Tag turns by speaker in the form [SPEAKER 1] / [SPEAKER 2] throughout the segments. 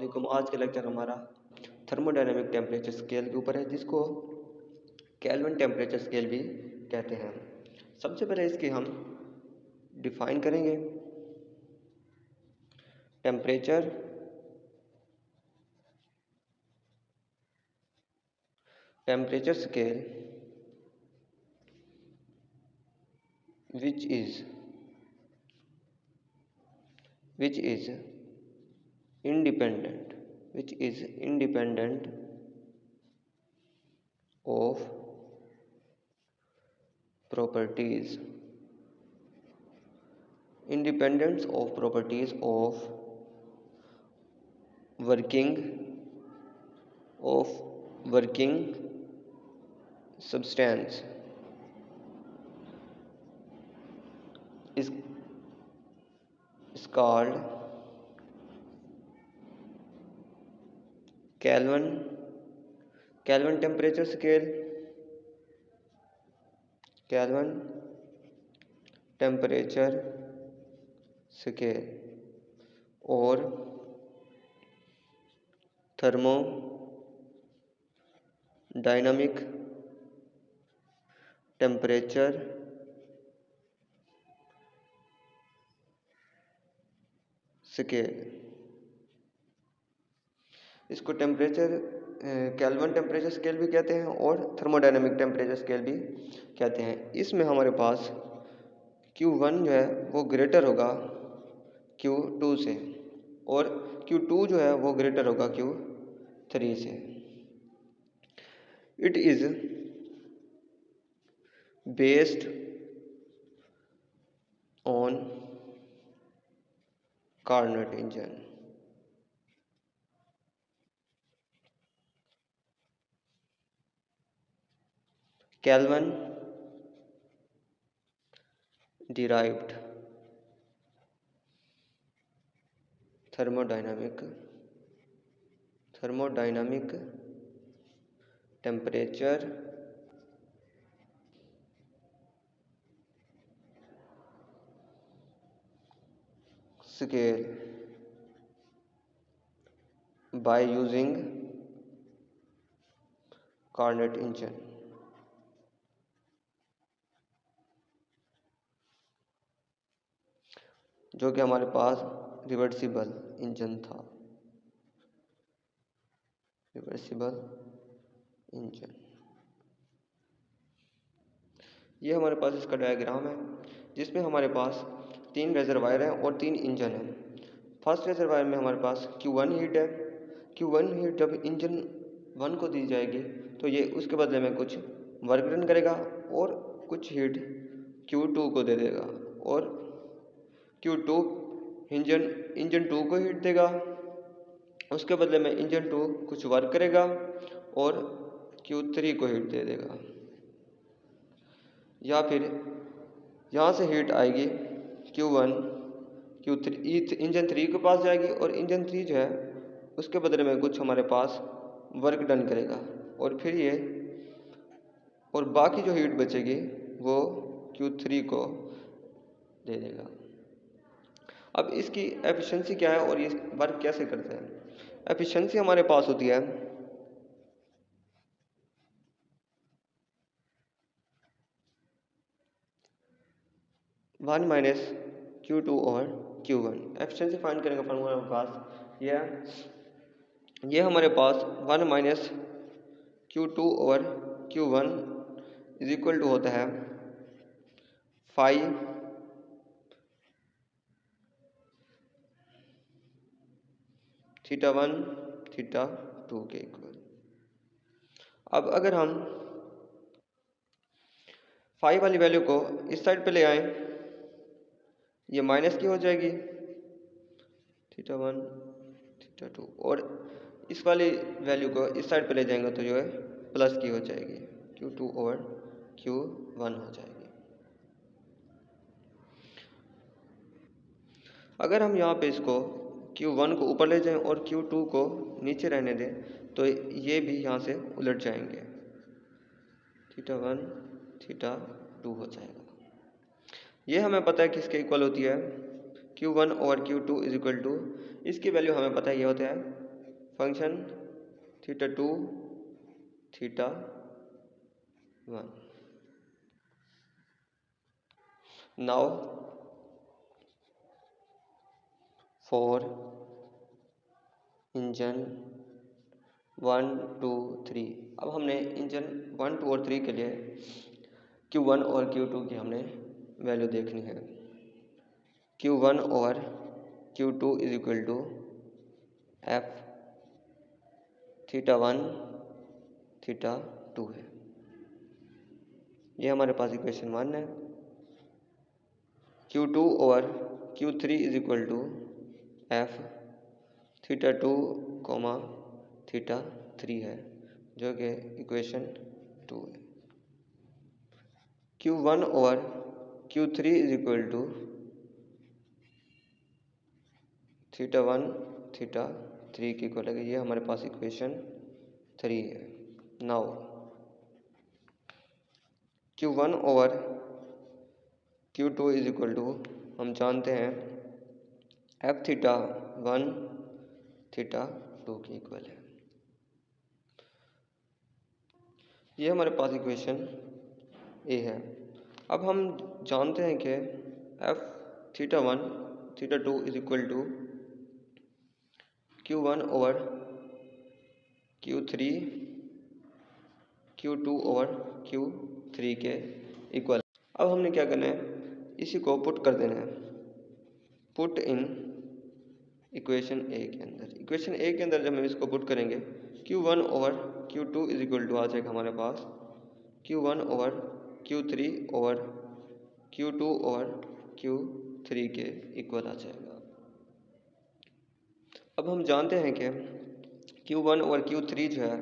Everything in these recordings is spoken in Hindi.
[SPEAKER 1] वालेकुम। आज का लेक्चर हमारा थर्मोडायनेमिक टेम्परेचर स्केल के ऊपर है, जिसको केल्विन टेम्परेचर स्केल भी कहते हैं। सबसे पहले इसकी हम डिफाइन करेंगे। Temperature scale which is independent of properties of working substance is called Kelvin temperature scale और थर्मोडायनामिक टेम्परेचर स्केल। इसको केल्विन टेम्परेचर स्केल भी कहते हैं और थर्मोडायनामिक टेम्परेचर स्केल भी कहते हैं। इसमें हमारे पास Q1 जो है वो ग्रेटर होगा Q2 से और Q2 जो है वो ग्रेटर होगा Q3 से। It is based on Carnot engine. Kelvin derived thermodynamic temperature scale by using Carnot engine। जो कि हमारे पास रिवर्सिबल इंजन था। ये हमारे पास इसका डायग्राम है, जिसमें हमारे पास 3 रेजरवायर हैं और 3 इंजन हैं। फर्स्ट रेजरवायर में हमारे पास Q1 हीट है। Q1 हीट जब इंजन 1 को दी जाएगी तो ये उसके बदले में कुछ वर्क डन करेगा और कुछ हीट Q2 को दे देगा और Q2 इंजन 2 को हीट देगा। उसके बदले में इंजन 2 कुछ वर्क करेगा और Q3 को हीट दे देगा। या फिर यहाँ से हीट आएगी Q1 Q3 इंजन 3 के पास जाएगी और इंजन 3 जो है उसके बदले में कुछ हमारे पास वर्क डन करेगा और फिर ये और बाकी जो हीट बचेगी वो Q3 को दे देगा। अब इसकी एफिशिएंसी क्या है और ये वर्क कैसे करते हैं? एफिशिएंसी हमारे पास होती है वन माइनस Q2 और Q1। एफिशिएंसी फाइंड करने का फॉर्मूला हमारे पास ये हमारे पास 1 माइनस Q2 और Q1 इज इक्वल टू होता है 5 θ1 θ2 के इक्वल। अब अगर हम 5 वाली वैल्यू को इस साइड पे ले आए, ये माइनस की हो जाएगी θ1 θ2 और इस वाली वैल्यू को इस साइड पे ले जाएंगे तो जो है प्लस की हो जाएगी Q2 और Q1 हो जाएगी। अगर हम यहाँ पे इसको Q1 को ऊपर ले जाएं और Q2 को नीचे रहने दें तो ये भी यहाँ से उलट जाएंगे, θ1 θ2 हो जाएगा। ये हमें पता है किसके इक्वल होती है, Q1 और Q2 इज इक्वल टू, इसकी वैल्यू हमें पता है ये होता है फंक्शन θ2 θ1। नाउ फॉर इंजन 1 2 3, अब हमने इंजन 1 2 और 3 के लिए Q1 और Q2 की हमने वैल्यू देखनी है। Q1 और Q2 is equal to F θ1 θ2 है। ये हमारे पास इक्वेशन 1 है। Q2 और Q3 is equal to F θ2 θ3 है, जो कि इक्वेशन 2 है। Q1 और Q3 इज इक्वल टू θ1 θ3 की इक्वल है, ये हमारे पास इक्वेशन 3 है। नाउ Q1 और Q2 इज इक्वल टू हम जानते हैं F θ1 θ2 की इक्वल है। ये हमारे पास इक्वेशन ए है। अब हम जानते हैं कि F θ1 θ2 is equal to Q1 over Q3 Q2 over Q3 के इक्वल। अब हमने क्या करना है, इसी को पुट कर देना है, पुट इन इक्वेशन ए के अंदर। इक्वेशन ए के अंदर जब हम इसको पुट करेंगे Q1 over Q2 is equal to आ जाएगा हमारे पास Q1 over Q3 over Q2 over Q3 के इक्वल आ जाएगा। अब हम जानते हैं कि Q1 ओवर Q3 जो है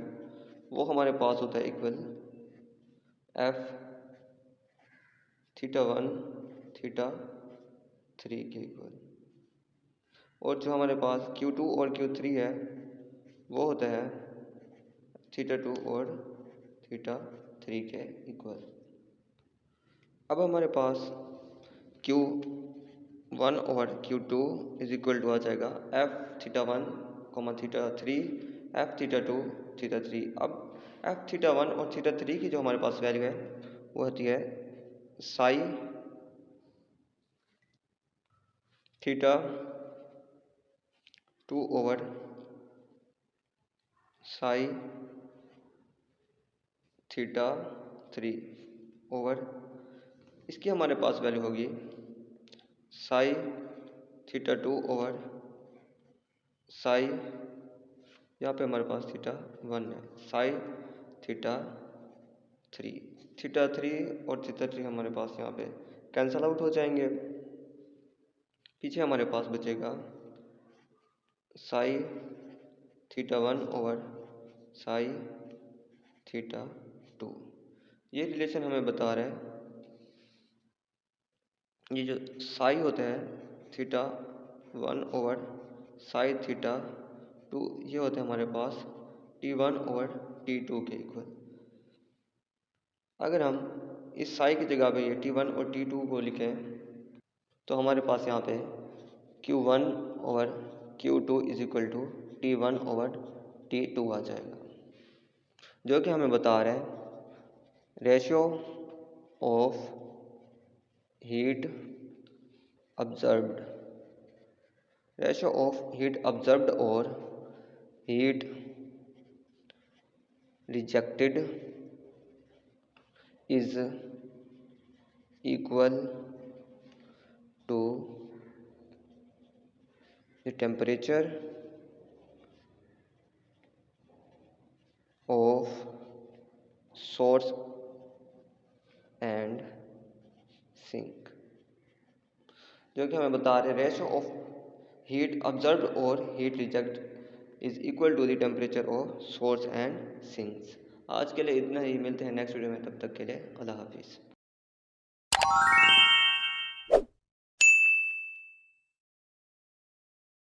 [SPEAKER 1] वो हमारे पास होता है इक्वल F θ1 θ3 के इक्वल, और जो हमारे पास Q2 और Q3 है वो होता है θ2 और θ3 के इक्वल। अब हमारे पास Q1 over Q2 is equal to आ जाएगा F θ1 θ3 F θ2 θ3। अब F θ1 और θ3 की जो हमारे पास वैल्यू है वो होती है साई θ2 ओवर साई θ3 ओवर, इसकी हमारे पास वैल्यू होगी साई θ2 ओवर साई, यहाँ पे हमारे पास θ1 है, साई θ3 और θ3 हमारे पास यहाँ पे कैंसल आउट हो जाएंगे। पीछे हमारे पास बचेगा साई θ1 ओवर साई θ2। ये रिलेशन हमें बता रहा है, ये जो साई होता है θ1 ओवर साई θ2, ये होता है हमारे पास T1 ओवर T2 के इक्वल। अगर हम इस साई की जगह पे ये T1 और T2 को लिखें तो हमारे पास यहाँ पे Q1 over Q2 is equal to T1 over T2 आ जाएगा, जो कि हमें बता रहा है ratio of heat observed, ratio of heat observed और heat rejected is equal to the temperature of source and sink, जो कि हमें बता रहे रेशियो ऑफ हीट ऑब्जर्व्ड और heat reject is equal to the temperature of source and sinks. आज के लिए इतना ही, मिलते हैं नेक्स्ट वीडियो में, तब तक के लिए अल्लाह हाफिज़।